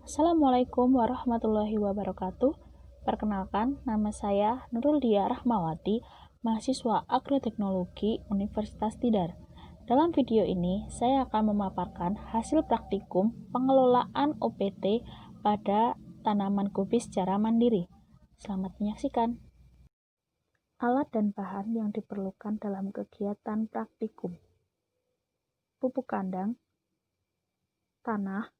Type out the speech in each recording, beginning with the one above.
Assalamualaikum warahmatullahi wabarakatuh. Perkenalkan, nama saya Nurul Dia Rahmawati, mahasiswa Agroteknologi Universitas Tidar. Dalam video ini, saya akan memaparkan hasil praktikum pengelolaan OPT pada tanaman kubis secara mandiri. Selamat menyaksikan. Alat dan bahan yang diperlukan dalam kegiatan praktikum: pupuk kandang, tanah,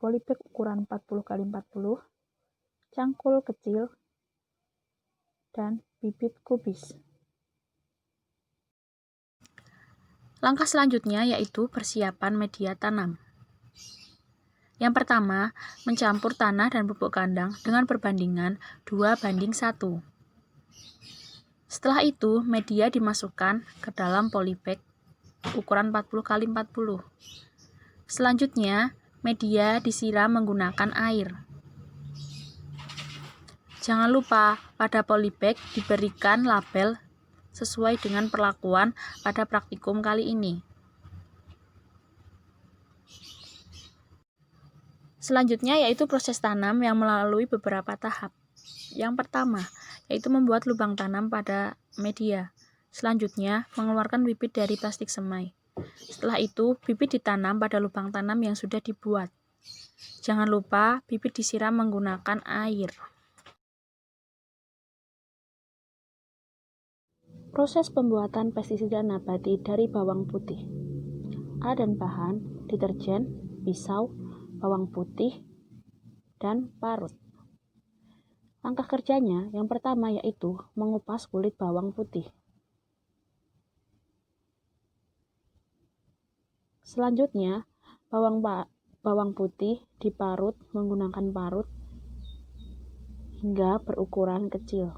polybag ukuran 40x40, cangkul kecil, dan bibit kubis. Langkah selanjutnya yaitu persiapan media tanam. Yang pertama, mencampur tanah dan pupuk kandang dengan perbandingan 2:1. Setelah itu, media dimasukkan ke dalam polybag ukuran 40x40. Selanjutnya, media disiram menggunakan air. Jangan lupa pada polybag diberikan label sesuai dengan perlakuan pada praktikum kali ini. Selanjutnya yaitu proses tanam yang melalui beberapa tahap. Yang pertama yaitu membuat lubang tanam pada media. Selanjutnya mengeluarkan bibit dari plastik semai. Setelah itu bibit ditanam pada lubang tanam yang sudah dibuat. Jangan lupa bibit disiram menggunakan air. Proses pembuatan pestisida nabati dari bawang putih. Alat dan bahan: deterjen, pisau, bawang putih, dan parut. Langkah kerjanya yang pertama yaitu mengupas kulit bawang putih. Selanjutnya, bawang putih diparut menggunakan parut hingga berukuran kecil.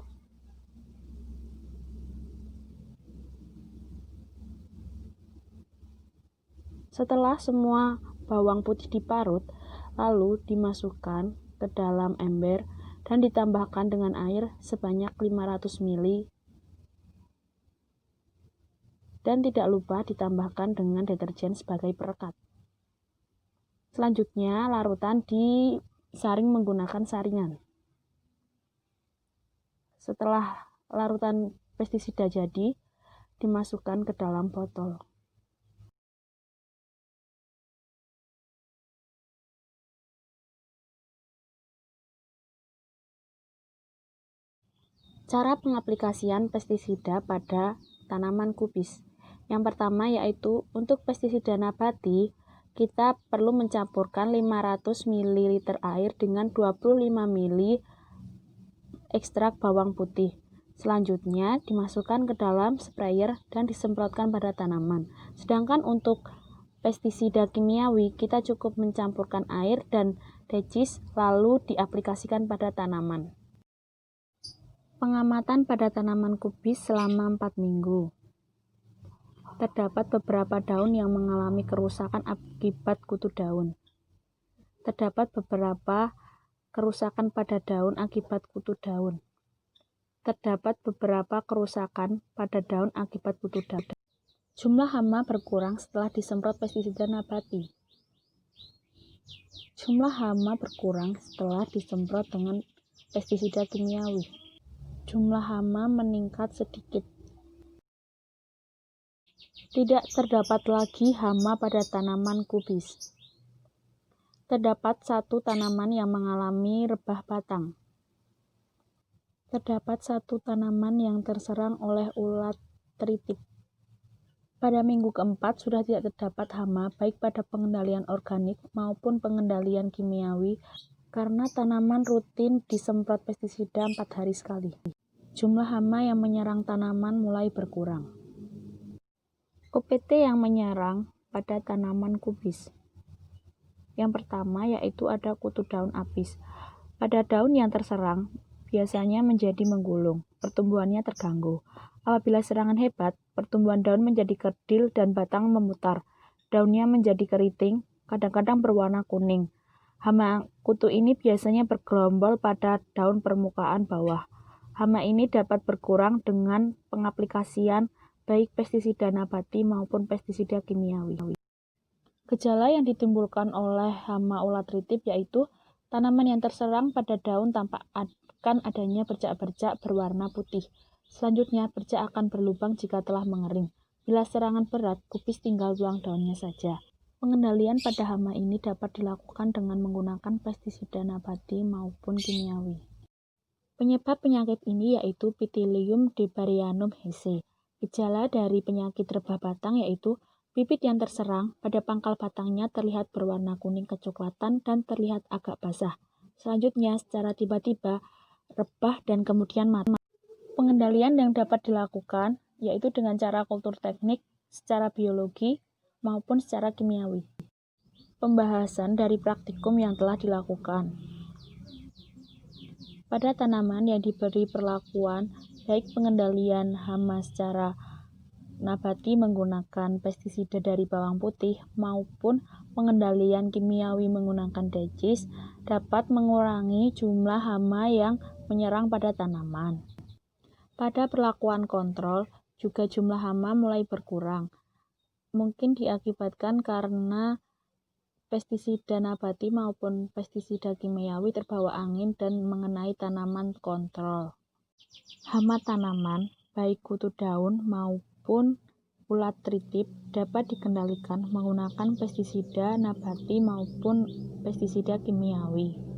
Setelah semua bawang putih diparut, lalu dimasukkan ke dalam ember dan ditambahkan dengan air sebanyak 500 ml dan tidak lupa ditambahkan dengan deterjen sebagai perekat. Selanjutnya, larutan disaring menggunakan saringan. Setelah larutan pestisida jadi, dimasukkan ke dalam botol. Cara pengaplikasian pestisida pada tanaman kubis. Yang pertama yaitu untuk pestisida nabati, kita perlu mencampurkan 500 ml air dengan 25 ml ekstrak bawang putih. Selanjutnya dimasukkan ke dalam sprayer dan disemprotkan pada tanaman. Sedangkan untuk pestisida kimiawi, kita cukup mencampurkan air dan decis lalu diaplikasikan pada tanaman. Pengamatan pada tanaman kubis selama 4 minggu. Terdapat beberapa daun yang mengalami kerusakan akibat kutu daun. Terdapat beberapa kerusakan pada daun akibat kutu daun. Terdapat beberapa kerusakan pada daun akibat kutu daun. Jumlah hama berkurang setelah disemprot pestisida nabati. Jumlah hama berkurang setelah disemprot dengan pestisida kimiawi. Jumlah hama meningkat sedikit. Tidak terdapat lagi hama pada tanaman kubis. Terdapat satu tanaman yang mengalami rebah batang. Terdapat satu tanaman yang terserang oleh ulat tritik. Pada minggu keempat sudah tidak terdapat hama baik pada pengendalian organik maupun pengendalian kimiawi karena tanaman rutin disemprot pestisida 4 hari sekali. Jumlah hama yang menyerang tanaman mulai berkurang. OPT yang menyerang pada tanaman kubis. Yang pertama yaitu ada kutu daun apis. Pada daun yang terserang biasanya menjadi menggulung, pertumbuhannya terganggu. Apabila serangan hebat, pertumbuhan daun menjadi kerdil dan batang memutar. Daunnya menjadi keriting, kadang-kadang berwarna kuning. Hama kutu ini biasanya bergerombol pada daun permukaan bawah. Hama ini dapat berkurang dengan pengaplikasian baik pestisida nabati maupun pestisida kimiawi. Gejala yang ditimbulkan oleh hama ulat ritip yaitu tanaman yang terserang pada daun tampak akan adanya bercak-bercak berwarna putih. Selanjutnya, bercak akan berlubang jika telah mengering. Bila serangan berat, kubis tinggal buang daunnya saja. Pengendalian pada hama ini dapat dilakukan dengan menggunakan pestisida nabati maupun kimiawi. Penyebab penyakit ini yaitu Pitilium debarianum hese. Gejala dari penyakit rebah batang yaitu bibit yang terserang pada pangkal batangnya terlihat berwarna kuning kecoklatan dan terlihat agak basah. Selanjutnya, secara tiba-tiba, rebah dan kemudian mati. Pengendalian yang dapat dilakukan yaitu dengan cara kultur teknik, secara biologi, maupun secara kimiawi. Pembahasan dari praktikum yang telah dilakukan. Pada tanaman yang diberi perlakuan baik pengendalian hama secara nabati menggunakan pestisida dari bawang putih maupun pengendalian kimiawi menggunakan decis dapat mengurangi jumlah hama yang menyerang pada tanaman. Pada perlakuan kontrol juga jumlah hama mulai berkurang. Mungkin diakibatkan karena pestisida nabati maupun pestisida kimiawi terbawa angin dan mengenai tanaman kontrol. Hama tanaman, baik kutu daun maupun ulat ritip dapat dikendalikan menggunakan pestisida nabati maupun pestisida kimiawi.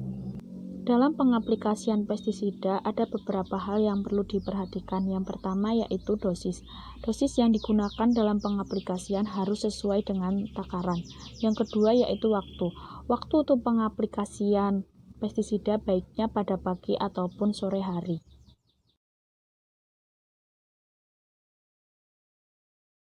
Dalam pengaplikasian pestisida ada beberapa hal yang perlu diperhatikan. Yang pertama yaitu dosis. Dosis yang digunakan dalam pengaplikasian harus sesuai dengan takaran. Yang kedua yaitu waktu. Waktu untuk pengaplikasian pestisida baiknya pada pagi ataupun sore hari.